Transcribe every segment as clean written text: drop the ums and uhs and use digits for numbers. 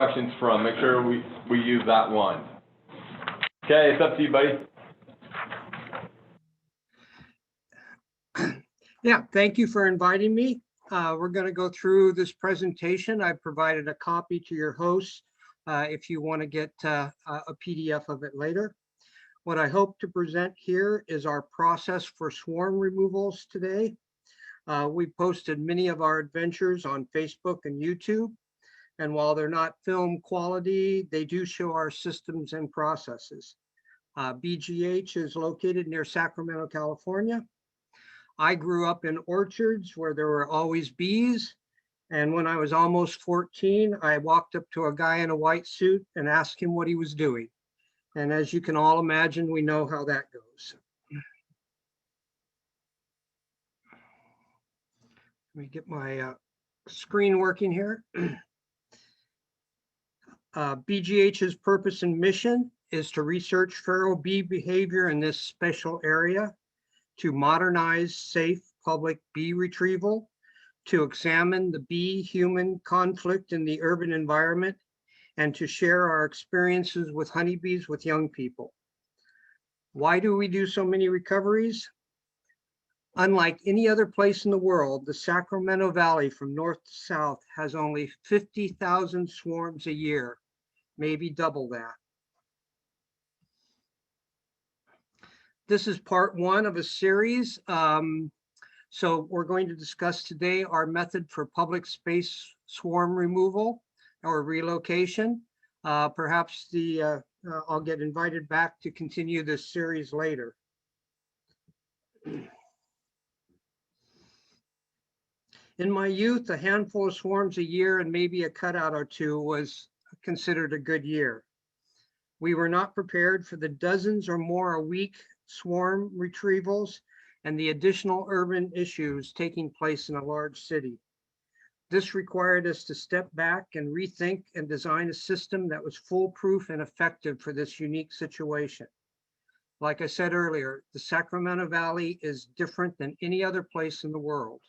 questions from. Make sure we use that one. Okay, it's up to you, buddy. Yeah, thank you for inviting me. We're going to go through this presentation. I provided a copy to your hosts if you want to get a PDF of it later. What I hope to present here is our process for swarm removals today. We posted many of our adventures on Facebook and YouTube. And while they're not film quality, they do show our systems and processes. BGH is located near Sacramento, California. I grew up in orchards where there were always bees. And when I was almost 14, I walked up to a guy in a white suit and asked him what he was doing. And as you can all imagine, we know how that goes. Let me get my screen working here. BGH's purpose and mission is to research feral bee behavior in this special area, to modernize safe public bee retrieval, to examine the bee-human conflict in the urban environment, and to share our experiences with honeybees with young people. Why do we do so many recoveries? Unlike any other place in the world, the Sacramento Valley from north to south has only 50,000 swarms a year, maybe double that. This is part one of a series. So we're going to discuss today our method for public space swarm removal or relocation. Perhaps I'll get invited back to continue this series later. In my youth, a handful of swarms a year and maybe a cutout or two was considered a good year. We were not prepared for the dozens or more a week swarm retrievals and the additional urban issues taking place in a large city. This required us to step back and rethink and design a system that was foolproof and effective for this unique situation. Like I said earlier, the Sacramento Valley is different than any other place in the world.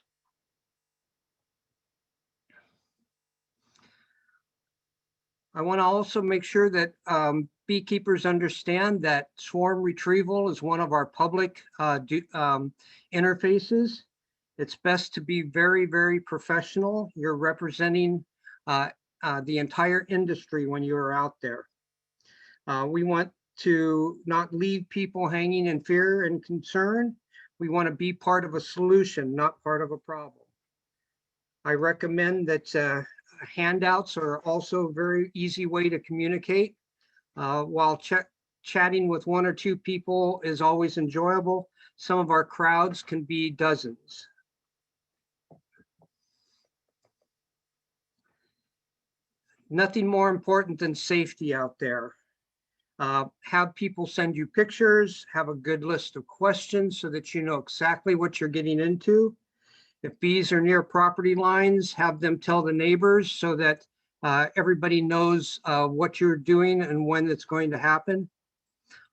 I want to also make sure that beekeepers understand that swarm retrieval is one of our public interfaces. It's best to be very, very professional. You're representing the entire industry when you're out there. We want to not leave people hanging in fear and concern. We want to be part of a solution, not part of a problem. I recommend that handouts are also a very easy way to communicate. While chatting with one or two people is always enjoyable, some of our crowds can be dozens. Nothing more important than safety out there. Have people send you pictures, have a good list of questions so that you know exactly what you're getting into. If bees are near property lines, have them tell the neighbors so that everybody knows what you're doing and when it's going to happen.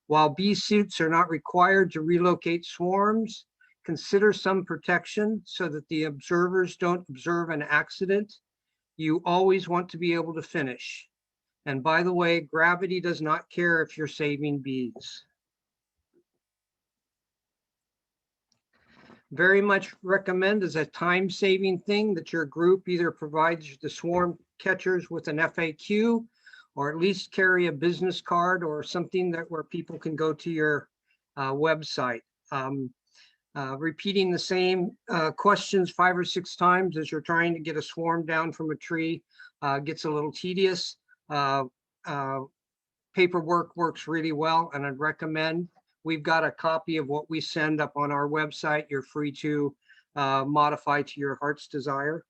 While bee suits are not required to relocate swarms, consider some protection so that the observers don't observe an accident. You always want to be able to finish. And by the way, gravity does not care if you're saving bees. Very much recommend as a time-saving thing that your group either provides the swarm catchers with an FAQ or at least carry a business card or something where people can go to your website. Repeating the same questions 5 or 6 times as you're trying to get a swarm down from a tree gets a little tedious. Paperwork works really well, and I'd recommend. We've got a copy of what we send up on our website. You're free to modify to your heart's desire.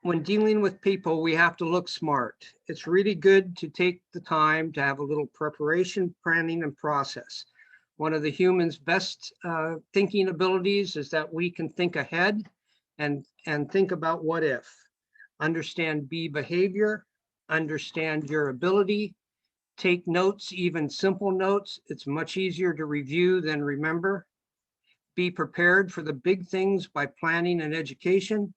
When dealing with people, we have to look smart. It's really good to take the time to have a little preparation, planning, and process. One of the human's best thinking abilities is that we can think ahead and think about what if. Understand bee behavior, understand your ability, take notes, even simple notes. It's much easier to review than remember. Be prepared for the big things by planning and education.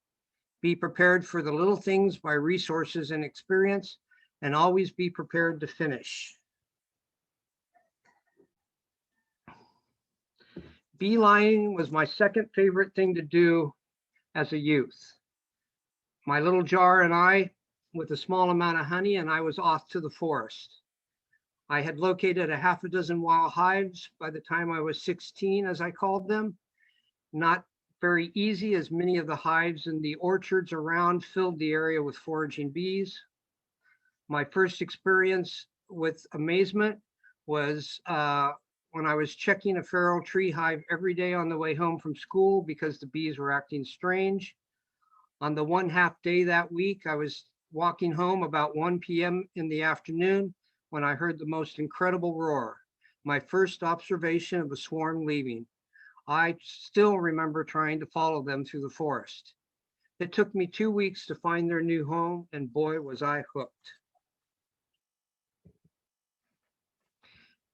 Be prepared for the little things by resources and experience, and always be prepared to finish. Beelining was my second favorite thing to do as a youth. My little jar and I, with a small amount of honey, and I was off to the forest. I had located a half a dozen wild hives by the time I was 16, as I called them. Not very easy, as many of the hives in the orchards around filled the area with foraging bees. My first experience with amazement was when I was checking a feral tree hive every day on the way home from school because the bees were acting strange. On the 1/2 day that week, I was walking home about 1 p.m. in the afternoon when I heard the most incredible roar, my first observation of a swarm leaving. I still remember trying to follow them through the forest. It took me 2 weeks to find their new home, and boy, was I hooked.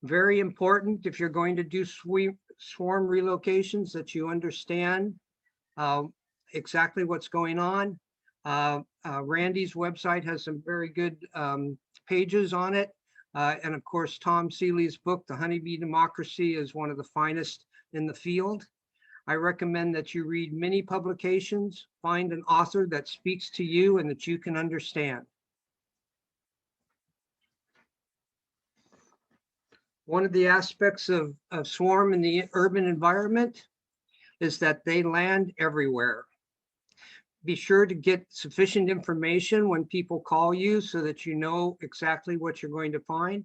Very important if you're going to do swarm relocations that you understand exactly what's going on. Randy's website has some very good pages on it. And of course, Tom Seeley's book, The Honeybee Democracy, is one of the finest in the field. I recommend that you read many publications, find an author that speaks to you and that you can understand. One of the aspects of swarm in the urban environment is that they land everywhere. Be sure to get sufficient information when people call you so that you know exactly what you're going to find.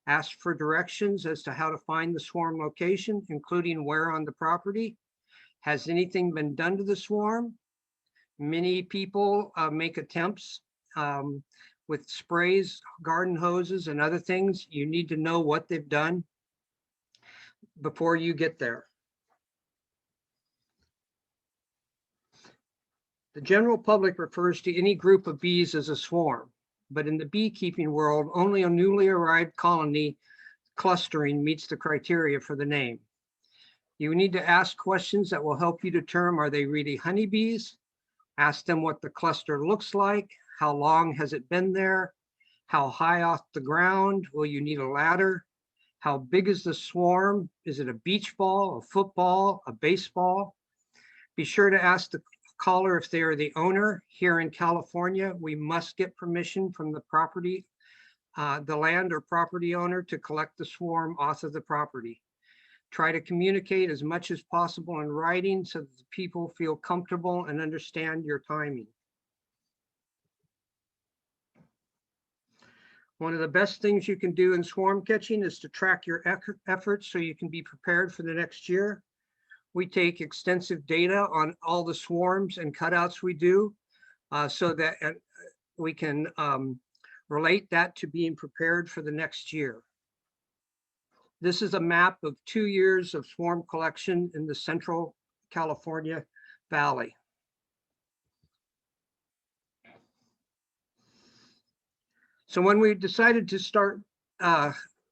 Ask for directions as to how to find the swarm location, including where on the property. Has anything been done to the swarm? Many people make attempts with sprays, garden hoses, and other things. You need to know what they've done before you get there. The general public refers to any group of bees as a swarm, but in the beekeeping world, only a newly arrived colony clustering meets the criteria for the name. You need to ask questions that will help you determine, are they really honeybees? Ask them what the cluster looks like. How long has it been there? How high off the ground? Will you need a ladder? How big is the swarm? Is it a beach ball, a football, a baseball? Be sure to ask the caller if they are the owner. Here in California, we must get permission from the property, the land or property owner, to collect the swarm off of the property. Try to communicate as much as possible in writing so that the people feel comfortable and understand your timing. One of the best things you can do in swarm catching is to track your efforts so you can be prepared for the next year. We take extensive data on all the swarms and cutouts we do so that we can relate that to being prepared for the next year. This is a map of 2 years of swarm collection in the Central California Valley. So when we decided to start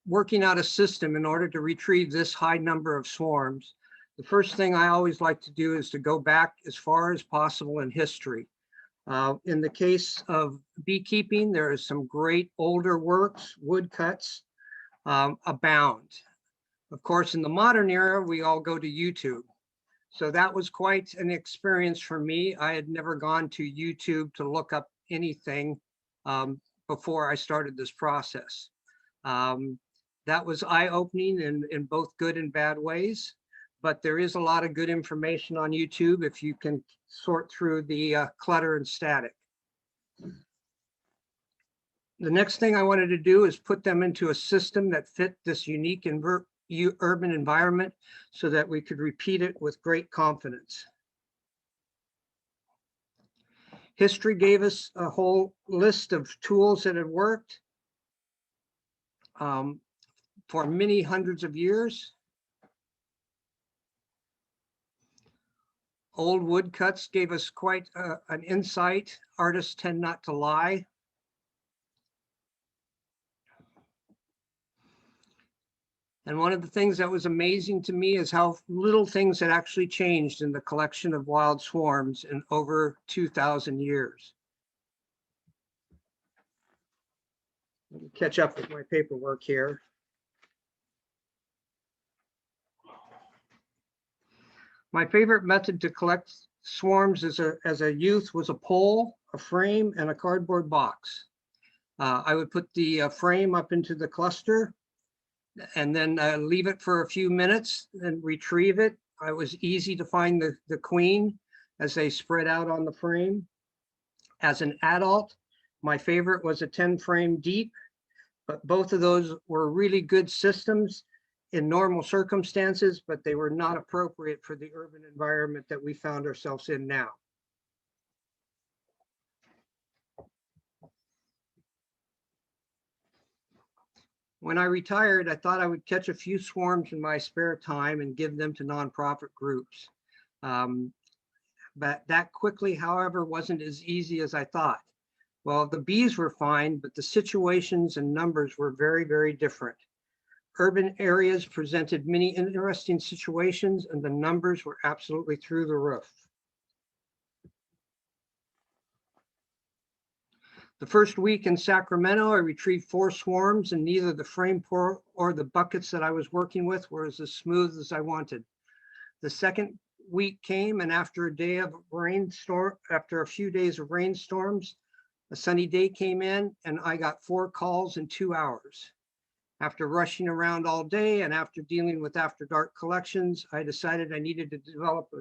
working out a system in order to retrieve this high number of swarms, the first thing I always like to do is to go back as far as possible in history. In the case of beekeeping, there is some great older works, woodcuts abound. Of course, in the modern era, we all go to YouTube. So that was quite an experience for me. I had never gone to YouTube to look up anything before I started this process. That was eye-opening in both good and bad ways, but there is a lot of good information on YouTube if you can sort through the clutter and static. The next thing I wanted to do is put them into a system that fit this unique urban environment so that we could repeat it with great confidence. History gave us a whole list of tools that had worked for many hundreds of years. Old woodcuts gave us quite an insight. Artists tend not to lie. And one of the things that was amazing to me is how little things had actually changed in the collection of wild swarms in over 2,000 years. Let me catch up with my paperwork here. My favorite method to collect swarms as a youth was a pole, a frame, and a cardboard box. I would put the frame up into the cluster and then leave it for a few minutes and retrieve it. It was easy to find the queen as they spread out on the frame. As an adult, my favorite was a 10 frame deep, but both of those were really good systems in normal circumstances, but they were not appropriate for the urban environment that we found ourselves in now. When I retired, I thought I would catch a few swarms in my spare time and give them to nonprofit groups. But that quickly, however, wasn't as easy as I thought. Well, the bees were fine, but the situations and numbers were very, very different. Urban areas presented many interesting situations and the numbers were absolutely through the roof. The first week in Sacramento, I retrieved 4 swarms and neither the frame pour or the buckets that I was working with were as smooth as I wanted. The second week came and after a few days of rainstorms, a sunny day came in and I got 4 calls in 2 hours. After rushing around all day and after dealing with after dark collections, I decided I needed to develop a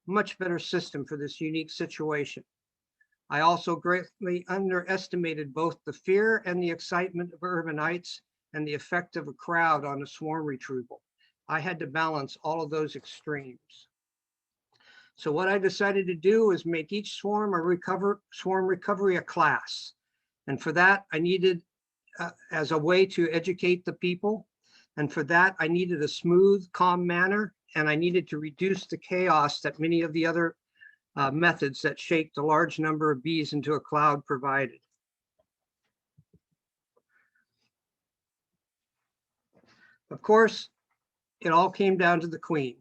much better system for this unique situation. I also greatly underestimated both the fear and the excitement of urbanites and the effect of a crowd on a swarm retrieval. I had to balance all of those extremes. So what I decided to do is make each swarm recovery a class. And for that, I needed, as a way to educate the people. And for that, I needed a smooth, calm manner, and I needed to reduce the chaos that many of the other methods that shaped a large number of bees into a cloud provided. Of course, it all came down to the queen.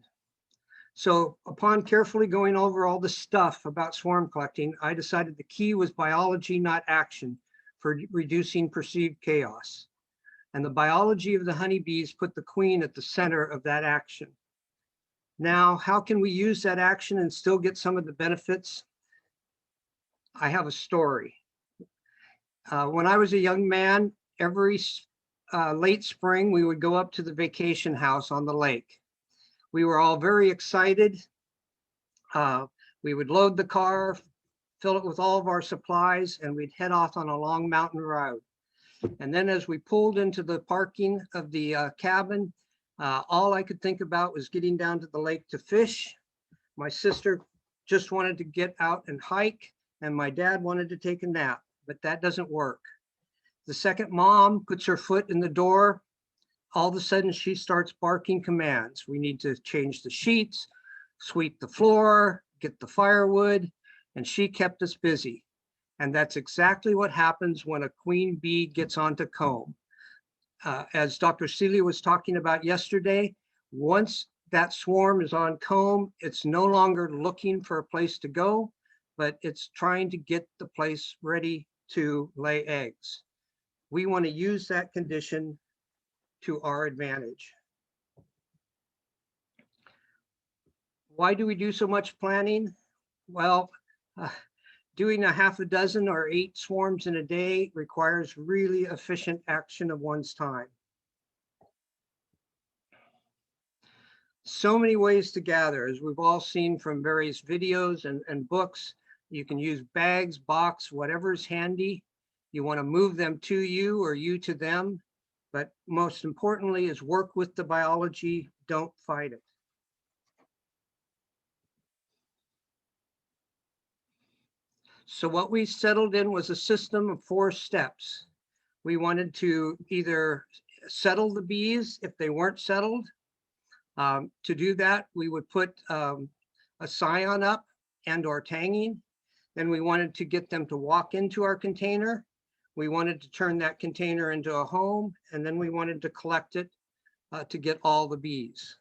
So upon carefully going over all the stuff about swarm collecting, I decided the key was biology, not action, for reducing perceived chaos. And the biology of the honeybees put the queen at the center of that action. Now, how can we use that action and still get some of the benefits? I have a story. When I was a young man, every late spring, we would go up to the vacation house on the lake. We were all very excited. We would load the car, fill it with all of our supplies, and we'd head off on a long mountain road. And then as we pulled into the parking of the cabin, all I could think about was getting down to the lake to fish. My sister just wanted to get out and hike, and my dad wanted to take a nap, but that doesn't work. The second mom puts her foot in the door, all of a sudden she starts barking commands. We need to change the sheets, sweep the floor, get the firewood, and she kept us busy. And that's exactly what happens when a queen bee gets onto comb. As Dr. Seeley was talking about yesterday, once that swarm is on comb, it's no longer looking for a place to go, but it's trying to get the place ready to lay eggs. We want to use that condition to our advantage. Why do we do so much planning? Well, doing a half a dozen or 8 swarms in a day requires really efficient action of one's time. So many ways to gather, as we've all seen from various videos and books. You can use bags, box, whatever's handy. You want to move them to you or you to them. But most importantly is work with the biology, don't fight it. So what we settled in was a system of 4 steps. We wanted to either settle the bees if they weren't settled. To do that, we would put a scion up and or tagging. Then we wanted to get them to walk into our container. We wanted to turn that container into a home, and then we wanted to collect it to get all the bees.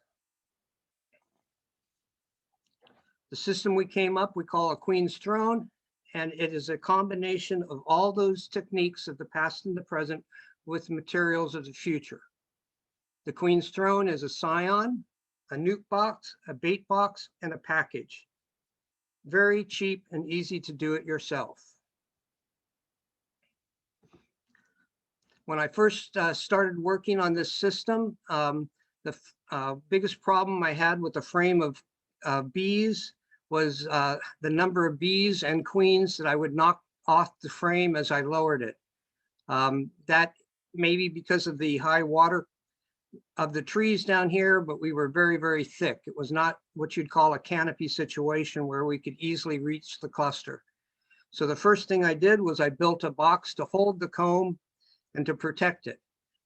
The system we came up, we call a Queen's Throne, and it is a combination of all those techniques of the past and the present with materials of the future. The Queen's Throne is a scion, a nuke box, a bait box, and a package. Very cheap and easy to do it yourself. When I first started working on this system, the biggest problem I had with the frame of bees was the number of bees and queens that I would knock off the frame as I lowered it. That may be because of the high water of the trees down here, but we were very, very thick. It was not what you'd call a canopy situation where we could easily reach the cluster. So the first thing I did was I built a box to hold the comb and to protect it.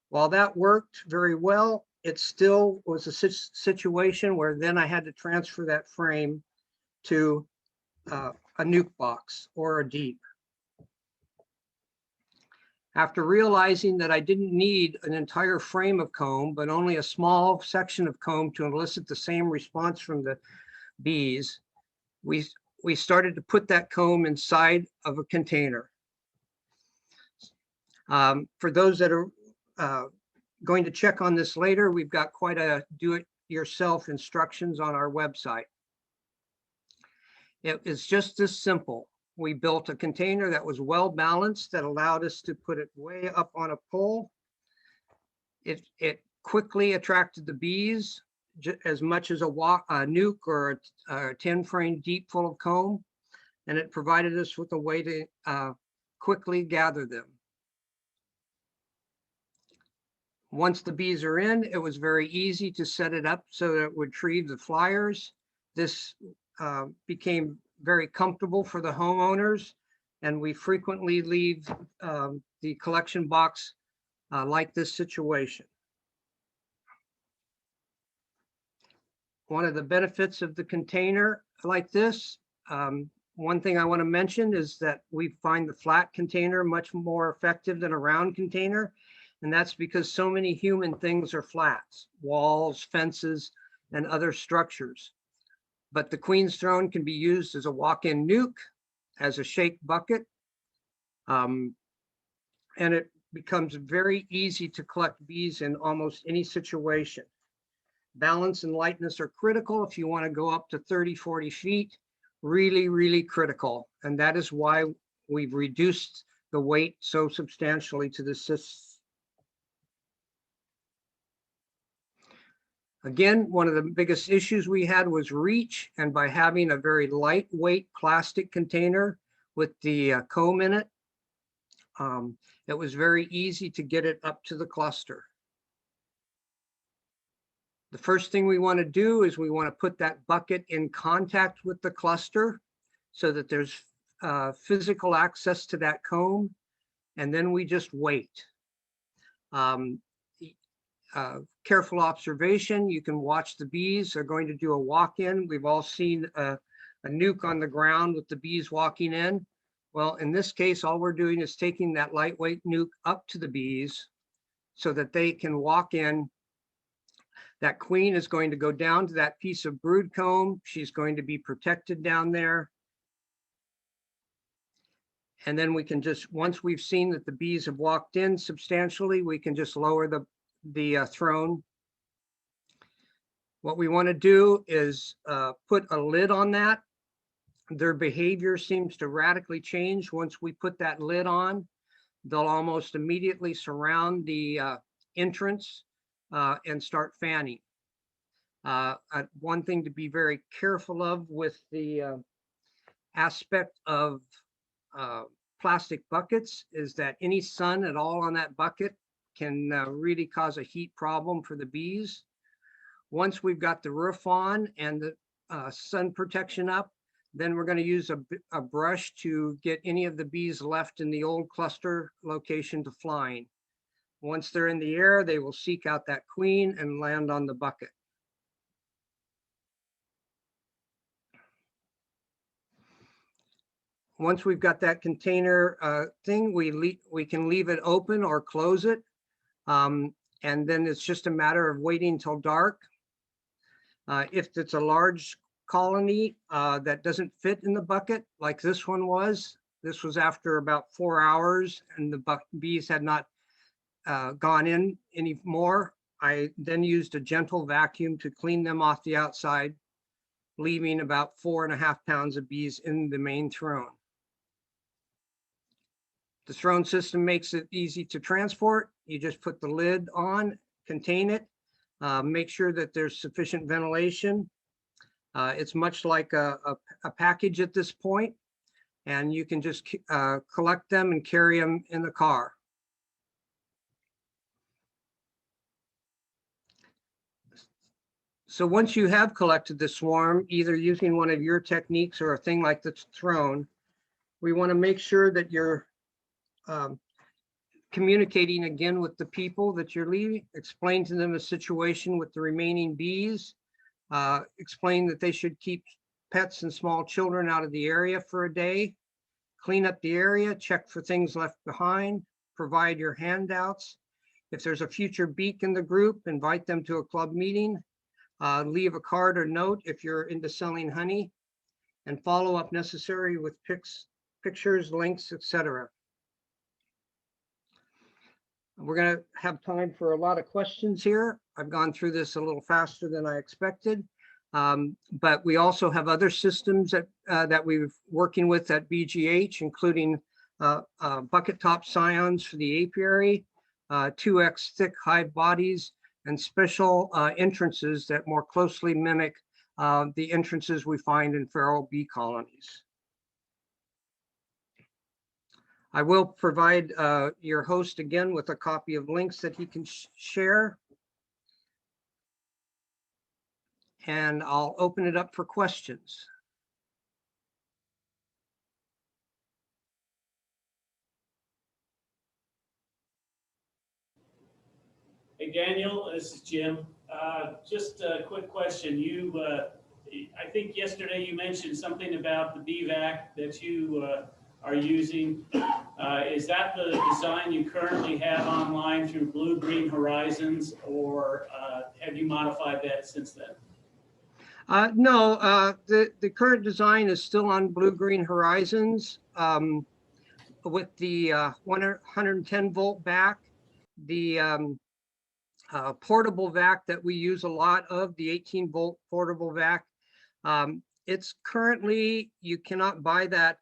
While that worked very well, it still was a situation where then I had to transfer that frame to a nuke box or a deep. After realizing that I didn't need an entire frame of comb, but only a small section of comb to elicit the same response from the bees, we started to put that comb inside of a container. For those that are going to check on this later, we've got quite a do-it-yourself instructions on our website. It is just this simple. We built a container that was well balanced that allowed us to put it way up on a pole. It quickly attracted the bees as much as a nuke or a 10 frame deep full of comb, and it provided us with a way to quickly gather them. Once the bees are in, it was very easy to set it up so that it would retrieve the flyers. This became very comfortable for the homeowners, and we frequently leave the collection box like this situation. One of the benefits of the container like this, one thing I want to mention is that we find the flat container much more effective than a round container. And that's because so many human things are flats, walls, fences, and other structures. But the Queen's Throne can be used as a walk-in nuke, as a shake bucket, and it becomes very easy to collect bees in almost any situation. Balance and lightness are critical if you want to go up to 30, 40 feet, really, really critical. And that is why we've reduced the weight so substantially to the system. Again, one of the biggest issues we had was reach, and by having a very lightweight plastic container with the comb in it, it was very easy to get it up to the cluster. The first thing we want to do is we want to put that bucket in contact with the cluster so that there's physical access to that comb, and then we just wait. Careful observation, you can watch the bees. They're going to do a walk-in. We've all seen a nuke on the ground with the bees walking in. Well, in this case, all we're doing is taking that lightweight nuke up to the bees so that they can walk in. That queen is going to go down to that piece of brood comb. She's going to be protected down there. And then we can just, once we've seen that the bees have walked in substantially, we can just lower the throne. What we want to do is put a lid on that. Their behavior seems to radically change once we put that lid on. They'll almost immediately surround the entrance and start fanning. One thing to be very careful of with the aspect of plastic buckets is that any sun at all on that bucket can really cause a heat problem for the bees. Once we've got the roof on and the sun protection up, then we're going to use a brush to get any of the bees left in the old cluster location to flying. Once they're in the air, they will seek out that queen and land on the bucket. Once we've got that container thing, we can leave it open or close it. And then it's just a matter of waiting till dark. If it's a large colony that doesn't fit in the bucket, like this one was, this was after about 4 hours and the bees had not gone in anymore. I then used a gentle vacuum to clean them off the outside, leaving about 4.5 pounds of bees in the main throne. The throne system makes it easy to transport. You just put the lid on, contain it, make sure that there's sufficient ventilation. It's much like a package at this point, and you can just collect them and carry them in the car. So once you have collected the swarm, either using one of your techniques or a thing like the throne, we want to make sure that you're communicating again with the people that you're leaving, explain to them the situation with the remaining bees, explain that they should keep pets and small children out of the area for a day, clean up the area, check for things left behind, provide your handouts. If there's a future beak in the group, invite them to a club meeting, leave a card or note if you're into selling honey, and follow up necessary with pictures, links, etc. We're going to have time for a lot of questions here. I've gone through this a little faster than I expected, but we also have other systems that we're working with at BGH, including bucket top scions for the apiary, 2x thick hive bodies, and special entrances that more closely mimic the entrances we find in feral bee colonies. I will provide your host again with a copy of links that he can share. And I'll open it up for questions. Hey, Daniel, this is Jim. Just a quick question. I think yesterday you mentioned something about the BVAC that you are using. Is that the design you currently have online through Blue Green Horizons, or have you modified that since then? No, the current design is still on Blue Green Horizons with the 110 volt back, the portable vac that we use a lot of, the 18 volt portable vac. It's currently, you cannot buy that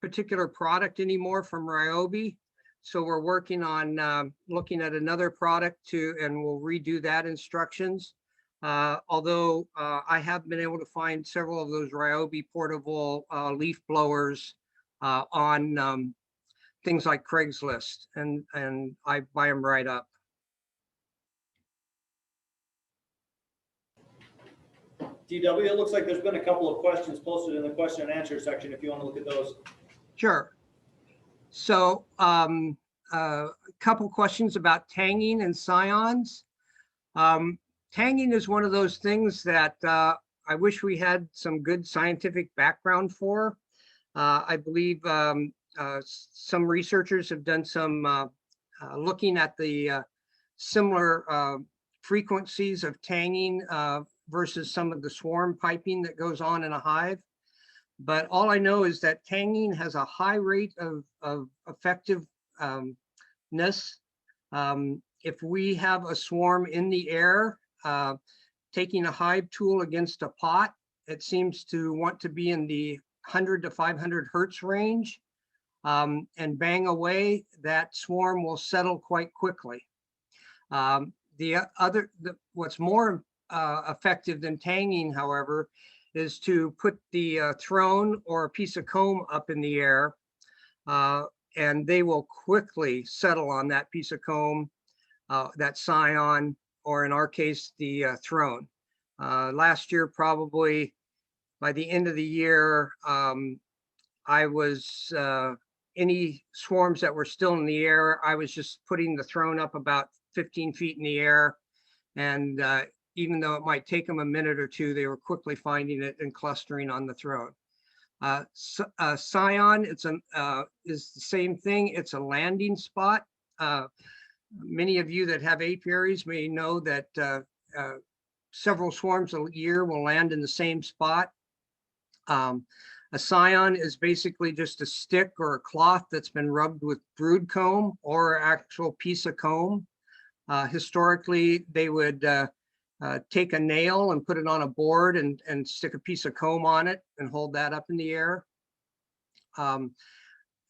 particular product anymore from Ryobi. So we're working on looking at another product and we'll redo that instructions. Although I have been able to find several of those Ryobi portable leaf blowers on things like Craigslist, and I buy them right up. DW, it looks like there's been a couple of questions posted in the question and answer section if you want to look at those. Sure. So a couple questions about tanging and scions. Tanging is one of those things that I wish we had some good scientific background for. I believe some researchers have done some looking at the similar frequencies of tanging versus some of the swarm piping that goes on in a hive. But all I know is that tanging has a high rate of effectiveness. If we have a swarm in the air, taking a hive tool against a pot, it seems to want to be in the 100 to 500 hertz range, and bang away, that swarm will settle quite quickly. What's more effective than tanging, however, is to put the throne or a piece of comb up in the air, and they will quickly settle on that piece of comb, that scion, or in our case, the throne. Last year, probably by the end of the year, I was, any swarms that were still in the air, I was just putting the throne up about 15 feet in the air. And even though it might take them a minute or two, they were quickly finding it and clustering on the throne. Scion, is the same thing. It's a landing spot. Many of you that have apiaries may know that several swarms a year will land in the same spot. A scion is basically just a stick or a cloth that's been rubbed with brood comb or actual piece of comb. Historically, they would take a nail and put it on a board and stick a piece of comb on it and hold that up in the air.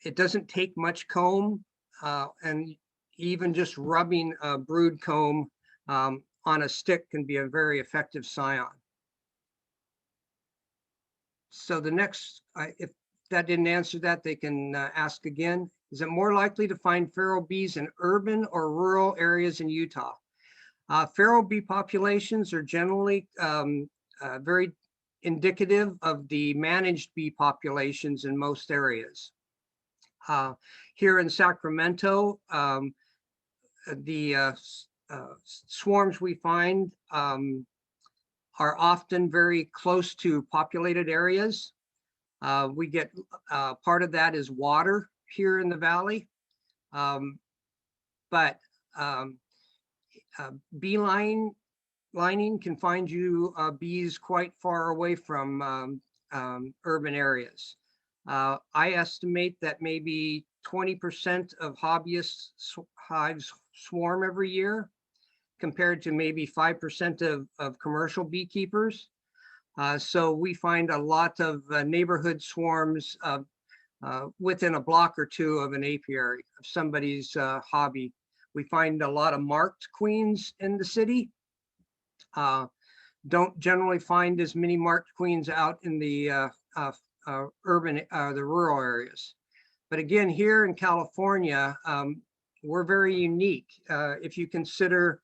It doesn't take much comb, and even just rubbing a brood comb on a stick can be a very effective scion. So the next, if that didn't answer that, they can ask again. Is it more likely to find feral bees in urban or rural areas in Utah? Feral bee populations are generally very indicative of the managed bee populations in most areas. Here in Sacramento, the swarms we find are often very close to populated areas. We get part of that is water here in the valley, but bee lining can find you bees quite far away from urban areas. I estimate that maybe 20% of hobbyist hives swarm every year, compared to maybe 5% of commercial beekeepers. So we find a lot of neighborhood swarms within a block or two of an apiary, of somebody's hobby. We find a lot of marked queens in the city. Don't generally find as many marked queens out in the urban, the rural areas. But again, here in California, we're very unique. If you consider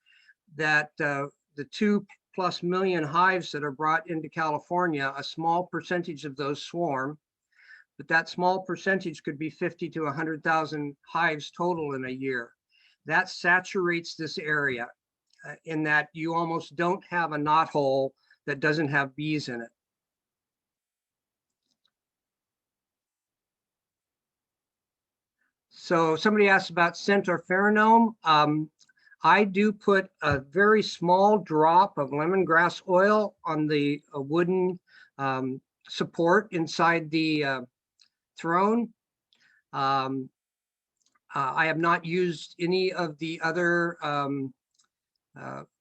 that the 2+ million hives that are brought into California, a small percentage of those swarm, but that small percentage could be 50 to 100,000 hives total in a year. That saturates this area in that you almost don't have a knothole that doesn't have bees in it. So somebody asked about scent or pheromone. I do put a very small drop of lemongrass oil on the wooden support inside the throne. I have not used any of the other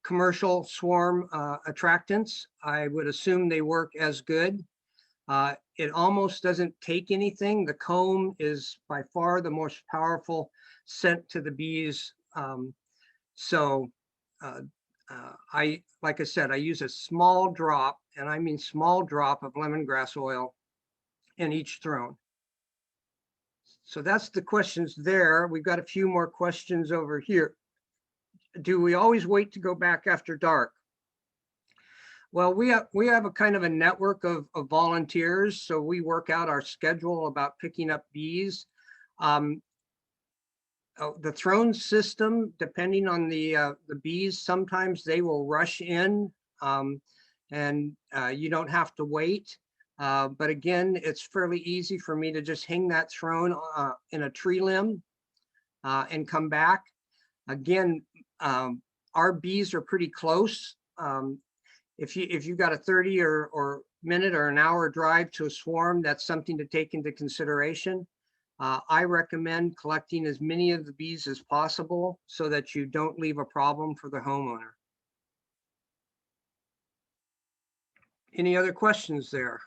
commercial swarm attractants. I would assume they work as good. It almost doesn't take anything. The comb is by far the most powerful scent to the bees. Like I said, I use a small drop, and I mean small drop of lemongrass oil in each throne. So that's the questions there. We've got a few more questions over here. Do we always wait to go back after dark? Well, we have a kind of a network of volunteers, so we work out our schedule about picking up bees. The throne system, depending on the bees, sometimes they will rush in, and you don't have to wait. But again, it's fairly easy for me to just hang that throne in a tree limb and come back. Again, our bees are pretty close. If you've got a 30 or minute or an hour drive to a swarm, that's something to take into consideration. I recommend collecting as many of the bees as possible so that you don't leave a problem for the homeowner. Any other questions there?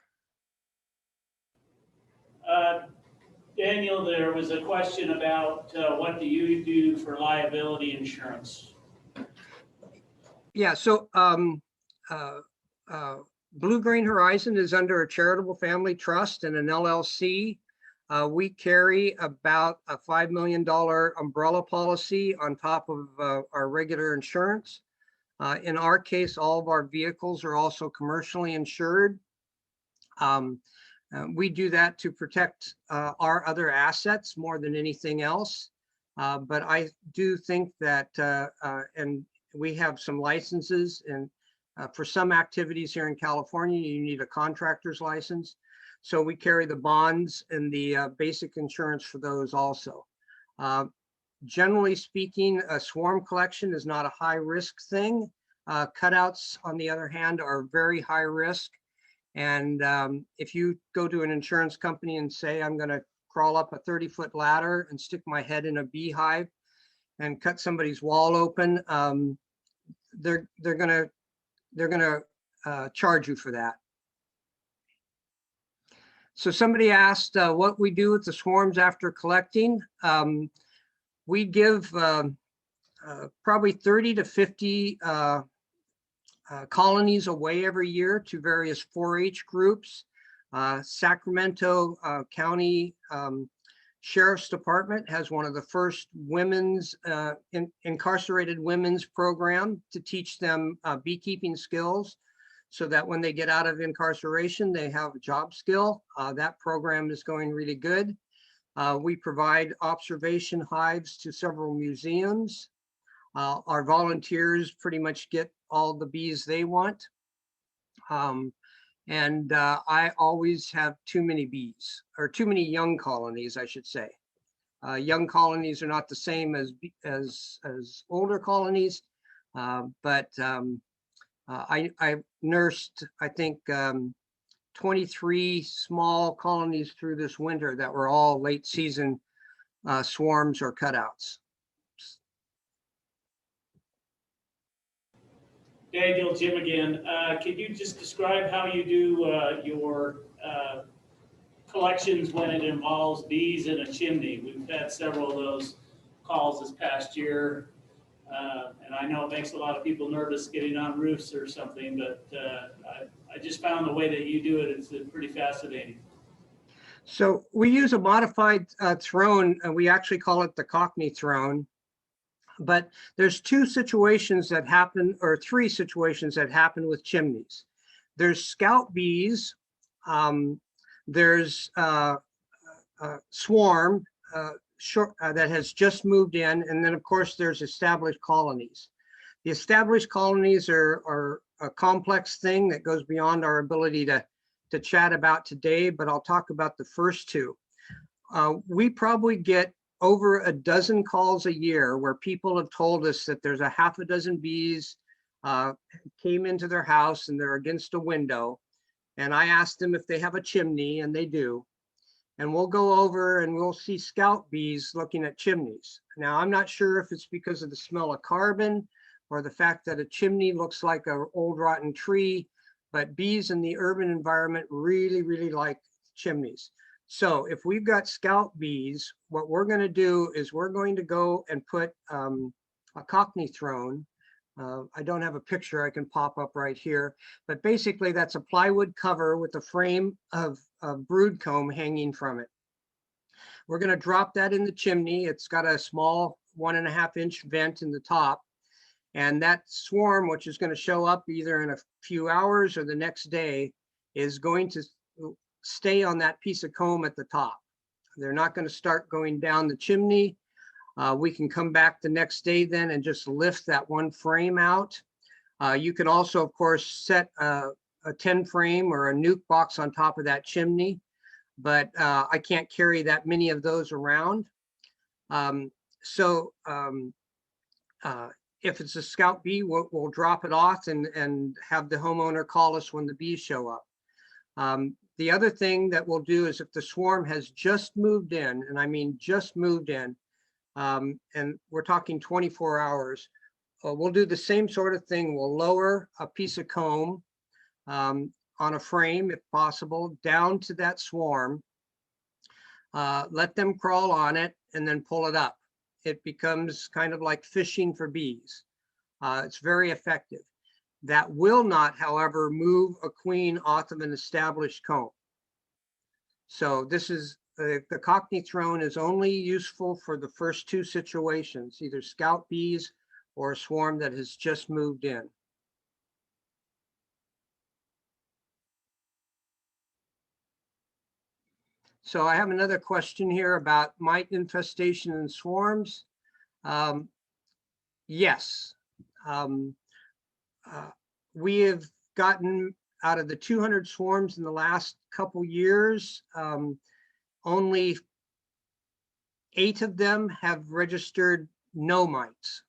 Daniel, there was a question about what do you do for liability insurance? Yeah, so Blue Green Horizon is under a charitable family trust and an LLC. We carry about a $5 million umbrella policy on top of our regular insurance. In our case, all of our vehicles are also commercially insured. We do that to protect our other assets more than anything else. But I do think that, and we have some licenses, and for some activities here in California, you need a contractor's license. So we carry the bonds and the basic insurance for those also. Generally speaking, a swarm collection is not a high risk thing. Cutouts, on the other hand, are very high risk. And if you go to an insurance company and say, I'm going to crawl up a 30-foot ladder and stick my head in a beehive and cut somebody's wall open, they're gonna charge you for that. So somebody asked what we do with the swarms after collecting. We give probably 30 to 50 colonies away every year to various 4-H groups. Sacramento County Sheriff's Department has one of the first women's incarcerated women's program to teach them beekeeping skills, so that when they get out of incarceration, they have a job skill. That program is going really good. We provide observation hives to several museums. Our volunteers pretty much get all the bees they want. I always have too many bees, or too many young colonies, I should say. Young colonies are not the same as older colonies, but I nursed, I think, 23 small colonies through this winter that were all late season swarms or cutouts. Daniel, Jim again. Can you just describe how you do your collections when it involves bees in a chimney? We've had several of those calls this past year. And I know it makes a lot of people nervous getting on roofs or something, but I just found the way that you do it, it's pretty fascinating. So we use a modified throne, and we actually call it the Cockney throne. But there's 2 situations that happen, or 3 situations that happen with chimneys. There's scout bees, there's swarm that has just moved in, and then of course there's established colonies. The established colonies are a complex thing that goes beyond our ability to chat about today, but I'll talk about the first 2. We probably get over a dozen calls a year where people have told us that there's a half a dozen bees came into their house and they're against a window. And I asked them if they have a chimney, and they do. And we'll go over and we'll see scout bees looking at chimneys. Now, I'm not sure if it's because of the smell of carbon or the fact that a chimney looks like an old rotten tree, but bees in the urban environment really, really like chimneys. So if we've got scout bees, what we're going to do is we're going to go and put a Cockney throne. I don't have a picture I can pop up right here, but basically that's a plywood cover with a frame of brood comb hanging from it. We're going to drop that in the chimney. It's got a small 1.5-inch vent in the top. And that swarm, which is going to show up either in a few hours or the next day, is going to stay on that piece of comb at the top. They're not going to start going down the chimney. We can come back the next day then and just lift that one frame out. You can also, of course, set a 10 frame or a nuke box on top of that chimney, but I can't carry that many of those around. If it's a scout bee, we'll drop it off and have the homeowner call us when the bees show up. The other thing that we'll do is if the swarm has just moved in, and I mean just moved in, and we're talking 24 hours, we'll do the same sort of thing. We'll lower a piece of comb on a frame, if possible, down to that swarm, let them crawl on it, and then pull it up. It becomes kind of like fishing for bees. It's very effective. That will not, however, move a queen off of an established comb. So this is, the Cockney throne is only useful for the first 2 situations, either scout bees or a swarm that has just moved in. So I have another question here about mite infestation in swarms. Yes. We have gotten out of the 200 swarms in the last couple years, only 8 of them have registered no mites.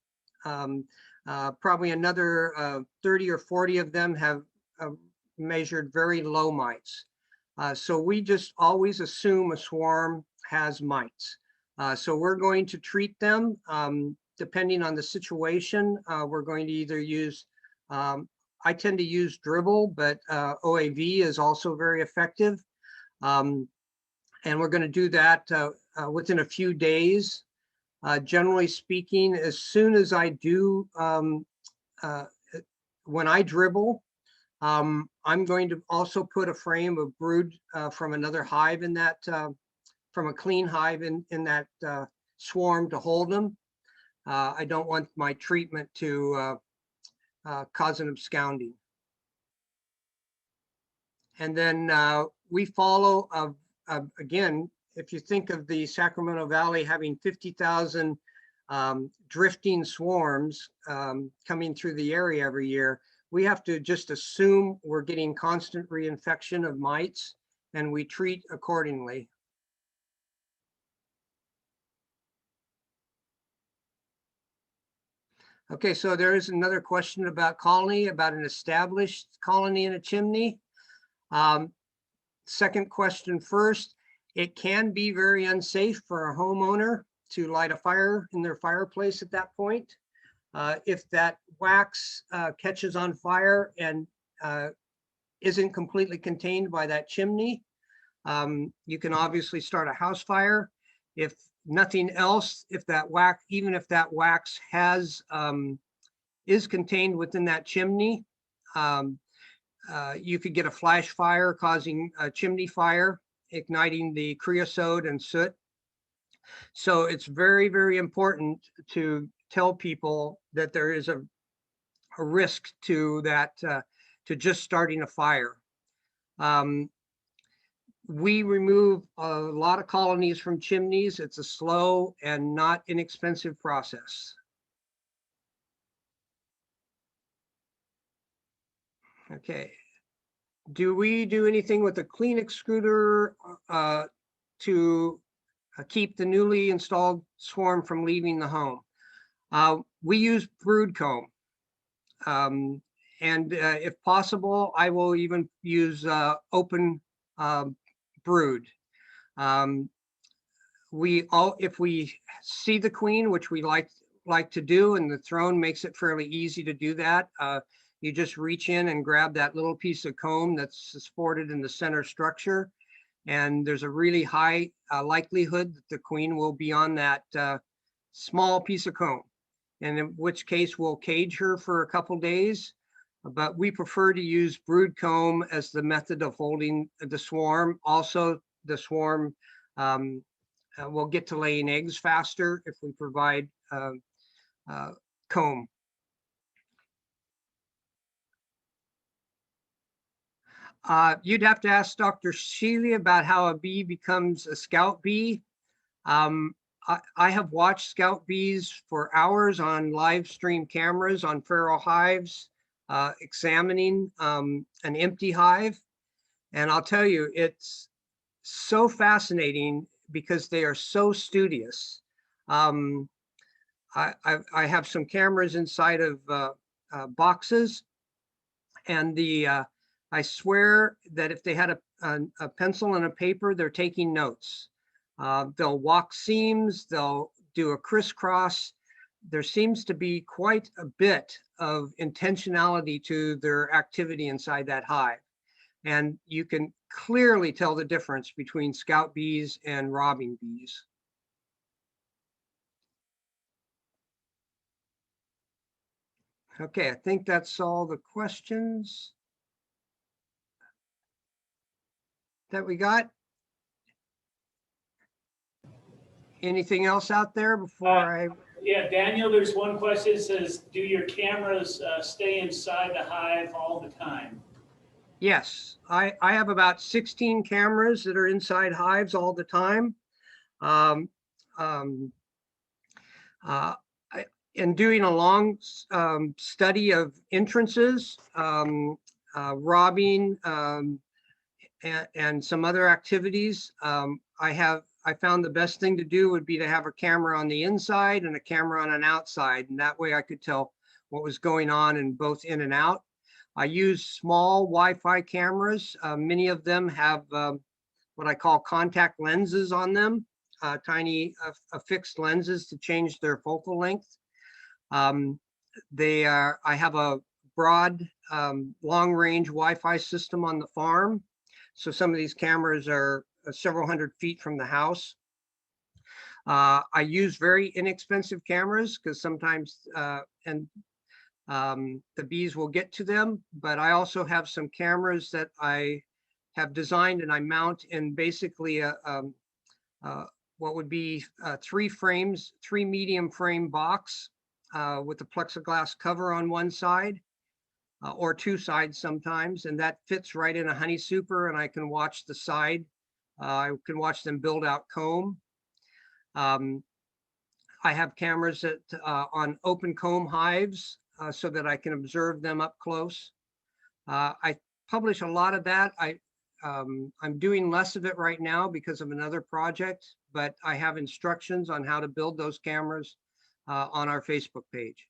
Probably another 30 or 40 of them have measured very low mites. So we just always assume a swarm has mites. So we're going to treat them depending on the situation. We're going to either use, I tend to use dribble, but OAV is also very effective. And we're going to do that within a few days. Generally speaking, as soon as I do, when I dribble, I'm going to also put a frame of brood from another hive in that, from a clean hive in that swarm to hold them. I don't want my treatment to cause an absconding. And then we follow, again, if you think of the Sacramento Valley having 50,000 drifting swarms coming through the area every year, we have to just assume we're getting constant reinfection of mites, and we treat accordingly. Okay, so there is another question about colony, about an established colony in a chimney. Second question first, it can be very unsafe for a homeowner to light a fire in their fireplace at that point. If that wax catches on fire and isn't completely contained by that chimney, you can obviously start a house fire. If nothing else, if that wax, even if that wax has is contained within that chimney, you could get a flash fire causing a chimney fire, igniting the creosote and soot. So it's very, very important to tell people that there is a risk to that, to just starting a fire. We remove a lot of colonies from chimneys. It's a slow and not inexpensive process. Okay. Do we do anything with a clean extruder to keep the newly installed swarm from leaving the home? We use brood comb. And if possible, I will even use open brood. If we see the queen, which we like to do, and the throne makes it fairly easy to do that, you just reach in and grab that little piece of comb that's supported in the center structure, and there's a really high likelihood that the queen will be on that small piece of comb, and in which case we'll cage her for a couple days. But we prefer to use brood comb as the method of holding the swarm. Also, the swarm will get to laying eggs faster if we provide comb. You'd have to ask Dr. Sheely about how a bee becomes a scout bee. I have watched scout bees for hours on live stream cameras on feral hives, examining an empty hive. And I'll tell you, it's so fascinating because they are so studious. I have some cameras inside of boxes, and I swear that if they had a pencil and a paper, they're taking notes. They'll walk seams, they'll do a crisscross. There seems to be quite a bit of intentionality to their activity inside that hive. And you can clearly tell the difference between scout bees and robbing bees. Okay, I think that's all the questions that we got. Anything else out there before Yeah, Daniel, there's one question that says, do your cameras stay inside the hive all the time? Yes, I have about 16 cameras that are inside hives all the time. In doing a long study of entrances, robbing, and some other activities, I have I found the best thing to do would be to have a camera on the inside and a camera on an outside. And that way I could tell what was going on in both in and out. I use small Wi-Fi cameras. Many of them have what I call contact lenses on them, tiny affixed lenses to change their focal length. I have a broad long-range Wi-Fi system on the farm. So some of these cameras are several hundred feet from the house. I use very inexpensive cameras because sometimes the bees will get to them, but I also have some cameras that I have designed and I mount in basically what would be 3 frames, 3 medium frame box with a plexiglass cover on one side or 2 sides sometimes, and that fits right in a honey super, and I can watch the side. I can watch them build out comb. I have cameras that on open comb hives so that I can observe them up close. I publish a lot of that. I'm doing less of it right now because of another project, but I have instructions on how to build those cameras on our Facebook page.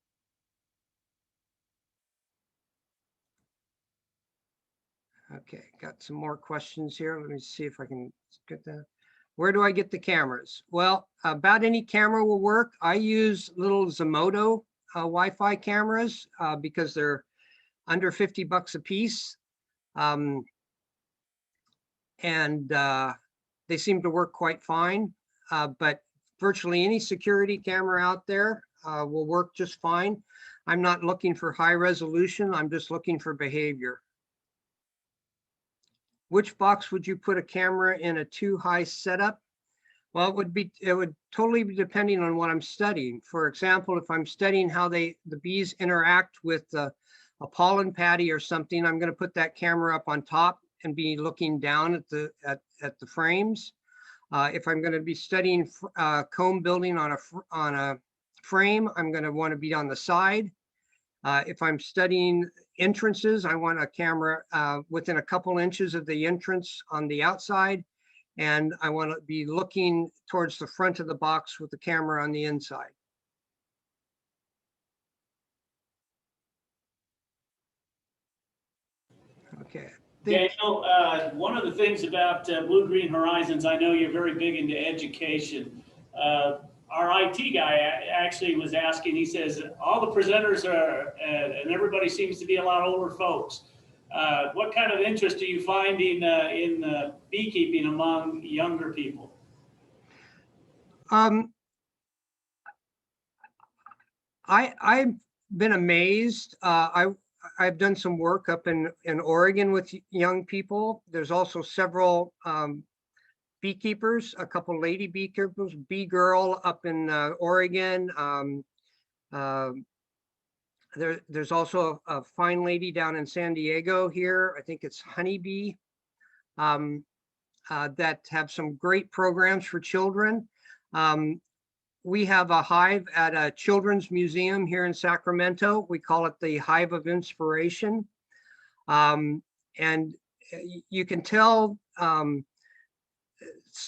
Okay, got some more questions here. Let me see if I can get that. Where do I get the cameras? Well, about any camera will work. I use little Zomoto Wi-Fi cameras because they're under $50 a piece. And they seem to work quite fine, but virtually any security camera out there will work just fine. I'm not looking for high resolution. I'm just looking for behavior. Which box would you put a camera in a too high setup? Well, it would totally be depending on what I'm studying. For example, if I'm studying how the bees interact with a pollen patty or something, I'm going to put that camera up on top and be looking down at the frames. If I'm going to be studying comb building on a frame, I'm going to want to be on the side. If I'm studying entrances, I want a camera within a couple inches of the entrance on the outside, and I want to be looking towards the front of the box with the camera on the inside. Okay. Daniel, one of the things about Blue Green Horizons, I know you're very big into education. Our IT guy actually was asking, he says, all the presenters are, and everybody seems to be a lot older folks. What kind of interest are you finding in beekeeping among younger people? I've been amazed. I've done some work up in Oregon with young people. There's also several beekeepers, a couple lady beekeepers, Bee Girl up in Oregon. There's also a fine lady down in San Diego here. I think it's Honeybee, that have some great programs for children. We have a hive at a children's museum here in Sacramento. We call it the Hive of Inspiration. And you can tell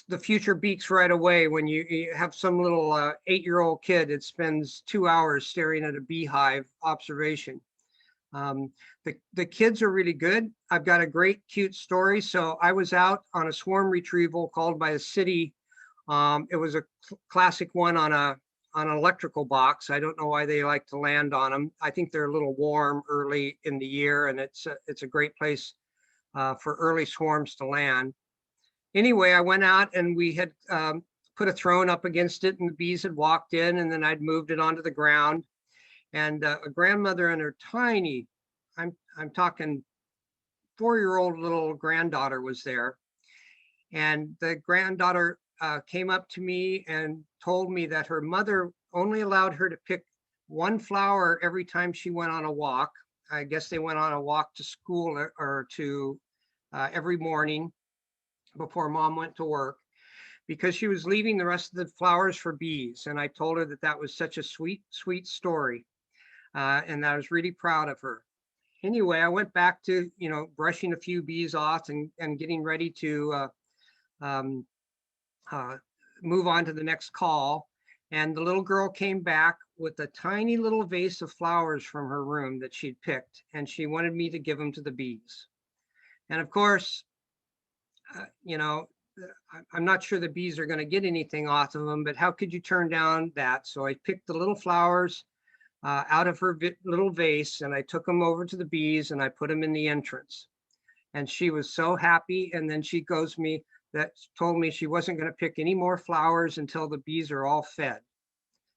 the future beaks right away when you have some little 8-year-old kid that spends 2 hours staring at a beehive observation. The kids are really good. I've got a great, cute story. So I was out on a swarm retrieval called by the city. It was a classic one on an electrical box. I don't know why they like to land on them. I think they're a little warm early in the year, and it's a great place for early swarms to land. Anyway, I went out and we had put a throne up against it, and the bees had walked in, and then I'd moved it onto the ground. And a grandmother and her tiny, I'm talking 4-year-old little granddaughter was there. And the granddaughter came up to me and told me that her mother only allowed her to pick one flower every time she went on a walk. I guess they went on a walk to school or to every morning before mom went to work, because she was leaving the rest of the flowers for bees. And I told her that that was such a sweet, sweet story. And I was really proud of her. Anyway, I went back to, brushing a few bees off and getting ready to move on to the next call. And the little girl came back with a tiny little vase of flowers from her room that she'd picked, and she wanted me to give them to the bees. And of course, I'm not sure the bees are going to get anything off of them, but how could you turn down that? So I picked the little flowers out of her little vase, and I took them over to the bees and I put them in the entrance. And she was so happy. And then she told me she wasn't going to pick any more flowers until the bees are all fed.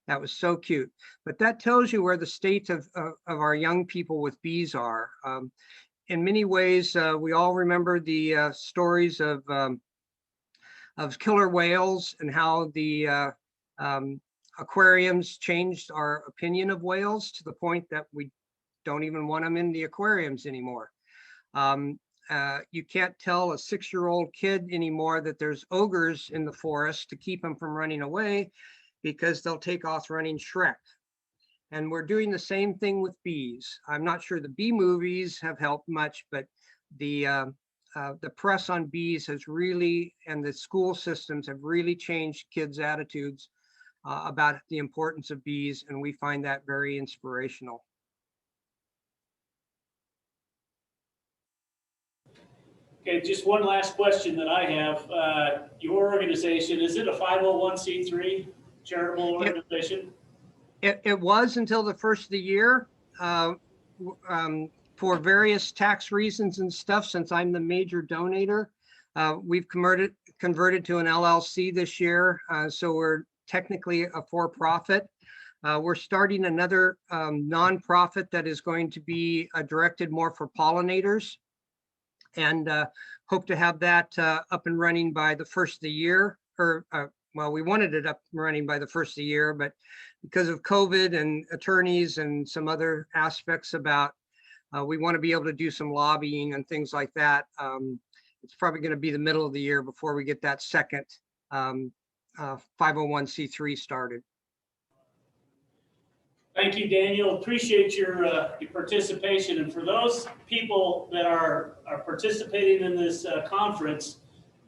That was so cute. But that tells you where the state of our young people with bees are. In many ways, we all remember the stories of killer whales and how the aquariums changed our opinion of whales to the point that we don't even want them in the aquariums anymore. You can't tell a 6-year-old kid anymore that there's ogres in the forest to keep them from running away, because they'll take off running Shrek. And we're doing the same thing with bees. I'm not sure the bee movies have helped much, but the press on bees has really, and the school systems have really changed kids' attitudes about the importance of bees, and we find that very inspirational. Okay, just one last question that I have. Your organization, is it a 501c3 charitable organization? It was until the first of the year. For various tax reasons and stuff, since I'm the major donator, we've converted to an LLC this year. So we're technically a for-profit. We're starting another nonprofit that is going to be directed more for pollinators, and hope to have that up and running by the first of the year. Well, we wanted it up and running by the first of the year, but because of COVID and attorneys and some other aspects about, we want to be able to do some lobbying and things like that. It's probably going to be the middle of the year before we get that second 501c3 started. Thank you, Daniel. Appreciate your participation. And for those people that are participating in this conference,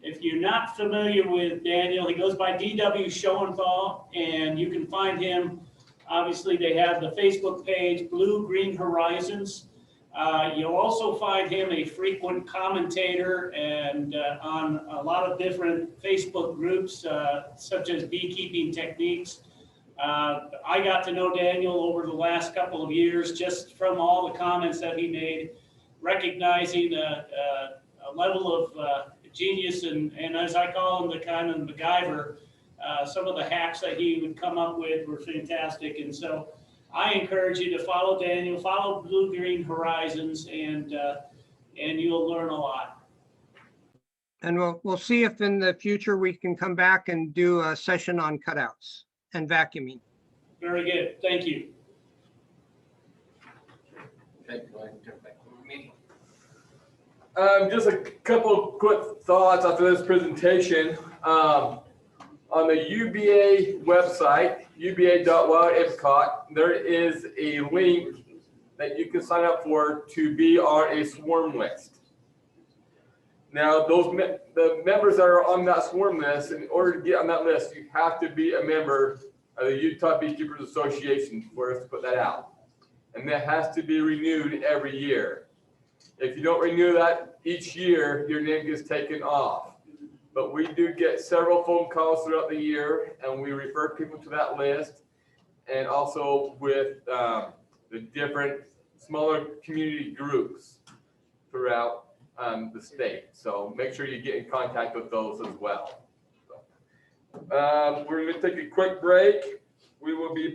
if you're not familiar with Daniel, he goes by DW Shoenthal, and you can find him. Obviously, they have the Facebook page, Blue Green Horizons. You'll also find him a frequent commentator and on a lot of different Facebook groups, such as Beekeeping Techniques. I got to know Daniel over the last couple of years just from all the comments that he made, recognizing a level of genius and as I call him, the kind of MacGyver. Some of the hacks that he would come up with were fantastic. And so I encourage you to follow Daniel, follow Blue Green Horizons, and you'll learn a lot. And we'll see if in the future we can come back and do a session on cutouts and vacuuming. Very good. Thank you. Okay, go ahead and turn it back over to me. Just a couple quick thoughts after this presentation. On the UBA website, uba.wild.epcot, there is a link that you can sign up for to be on a swarm list. Now, the members that are on that swarm list, in order to get on that list, you have to be a member of the Utah Beekeepers Association for us to put that out. And that has to be renewed every year. If you don't renew that each year, your name gets taken off. But we do get several phone calls throughout the year, and we refer people to that list, and also with the different smaller community groups throughout the state. So make sure you get in contact with those as well. So, we're going to take a quick break. We will be